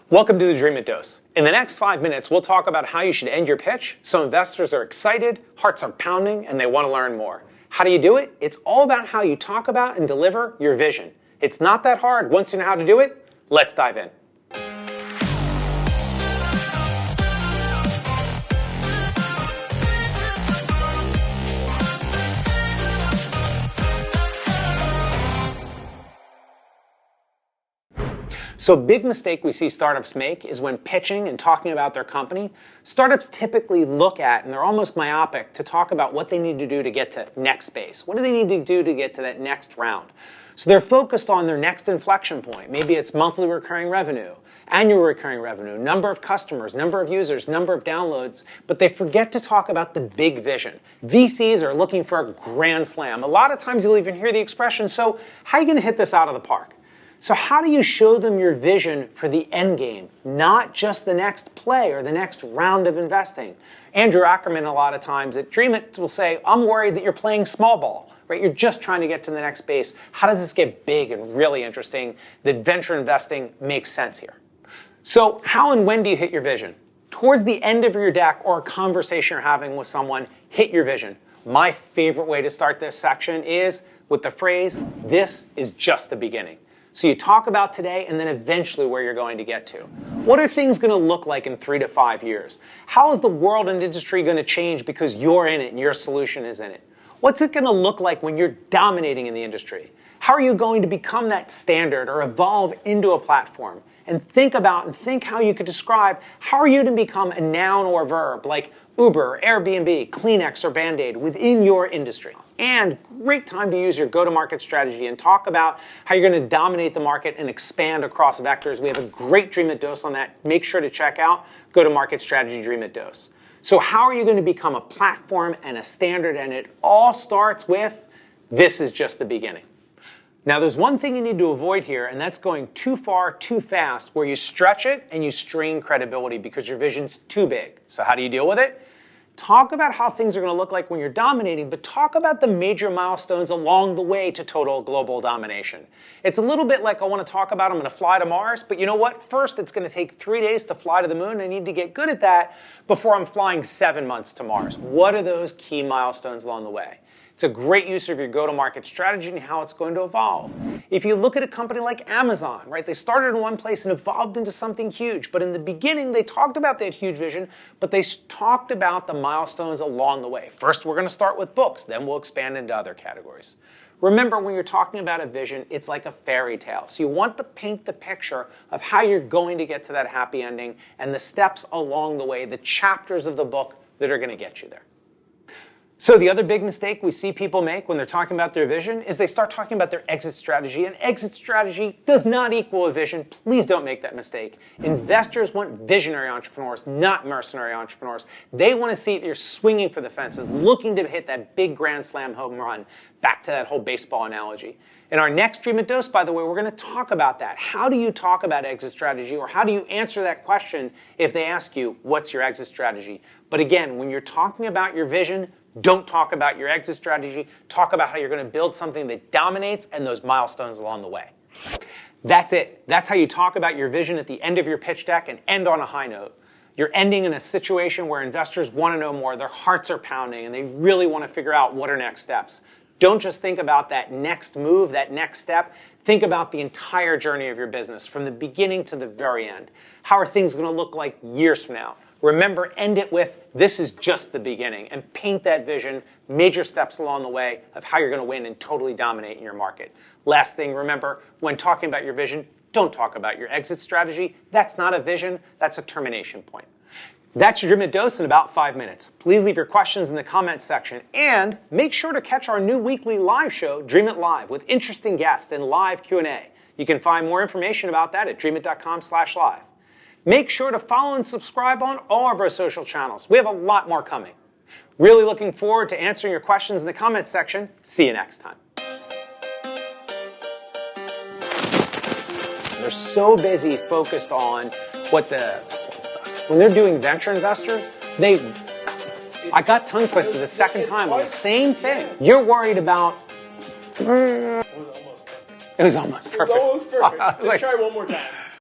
Welcome to the Dreamit Dose. In the next 5 minutes, we'll talk about how you should end your pitch so investors are excited, hearts are pounding, and they want to learn more. How do you do it? It's all about how you talk about and deliver your vision. It's not that hard. Once you know how to do it, let's dive in. So a big mistake we see startups make is when pitching and talking about their company, startups typically look at, and they're almost myopic, to talk about what they need to do to get to next base. What do they need to do to get to that next round? So they're focused on their next inflection point. Maybe it's monthly recurring revenue, annual recurring revenue, number of customers, number of users, number of downloads, but they forget to talk about the big vision. VCs are looking for a grand slam. A lot of times you'll even hear the expression, so how are you going to hit this out of the park? So how do you show them your vision for the end game, not just the next play or the next round of investing? Andrew Ackerman a lot of times at Dreamit will say, I'm worried that you're playing small ball, right? You're just trying to get to the next base. How does this get big and really interesting that venture investing makes sense here? So how and when do you hit your vision? Towards the end of your deck or a conversation you're having with someone, hit your vision. My favorite way to start this section is with the phrase, this is just the beginning. So you talk about today and then eventually where you're going to get to. What are things going to look like in 3 to 5 years? How is the world and industry going to change because you're in it and your solution is in it? What's it going to look like when you're dominating in the industry? How are you going to become that standard or evolve into a platform? And think about and think how you could describe how are you to become a noun or verb like Uber, Airbnb, Kleenex, or Band-Aid within your industry. And great time to use your go-to-market strategy and talk about how you're going to dominate the market and expand across vectors. We have a great Dreamit Dose on that. Make sure to check out go-to-market strategy Dreamit Dose. So how are you going to become a platform and a standard? And it all starts with, this is just the beginning. Now, there's one thing you need to avoid here, and that's going too far, too fast, where you stretch it and you strain credibility because your vision's too big. So how do you deal with it? Talk about how things are going to look like when you're dominating, but talk about the major milestones along the way to total global domination. It's a little bit like I want to talk about I'm going to fly to Mars, but you know what? First, it's going to take 3 days to fly to the moon. I need to get good at that before I'm flying 7 months to Mars. What are those key milestones along the way? It's a great use of your go-to-market strategy and how it's going to evolve. If you look at a company like Amazon, right, they started in one place and evolved into something huge. But in the beginning, they talked about that huge vision, but they talked about the milestones along the way. First, we're going to start with books, then we'll expand into other categories. Remember, when you're talking about a vision, it's like a fairy tale. So you want to paint the picture of how you're going to get to that happy ending and the steps along the way, the chapters of the book that are going to get you there. So the other big mistake we see people make when they're talking about their vision is they start talking about their exit strategy, and exit strategy does not equal a vision. Please don't make that mistake. Investors want visionary entrepreneurs, not mercenary entrepreneurs. They want to see that you're swinging for the fences, looking to hit that big grand slam home run, back to that whole baseball analogy. In our next Dreamit Dose, by the way, we're going to talk about that. How do you talk about exit strategy, or how do you answer that question if they ask you, what's your exit strategy? But again, when you're talking about your vision, don't talk about your exit strategy. Talk about how you're going to build something that dominates and those milestones along the way. That's it. That's how you talk about your vision at the end of your pitch deck and end on a high note. You're ending in a situation where investors want to know more, their hearts are pounding, and they really want to figure out what are next steps. Don't just think about that next move, that next step. Think about the entire journey of your business from the beginning to the very end. How are things going to look like years from now? Remember, end it with, this is just the beginning, and paint that vision, major steps along the way of how you're going to win and totally dominate in your market. Last thing, remember, when talking about your vision, don't talk about your exit strategy. That's not a vision, that's a termination point. That's your Dreamit Dose in about 5 minutes. Please leave your questions in the comments section, and make sure to catch our new weekly live show, Dreamit Live, with interesting guests and live Q&A. You can find more information about that at dreamit.com/live. Make sure to follow and subscribe on all of our social channels. We have a lot more coming. Really looking forward to answering your questions in the comments section. See you next time. They're so busy focused on what when they're doing venture investors, I got tongue twisted a second time on the same thing. You're worried about. It was almost perfect. Let's try one more time.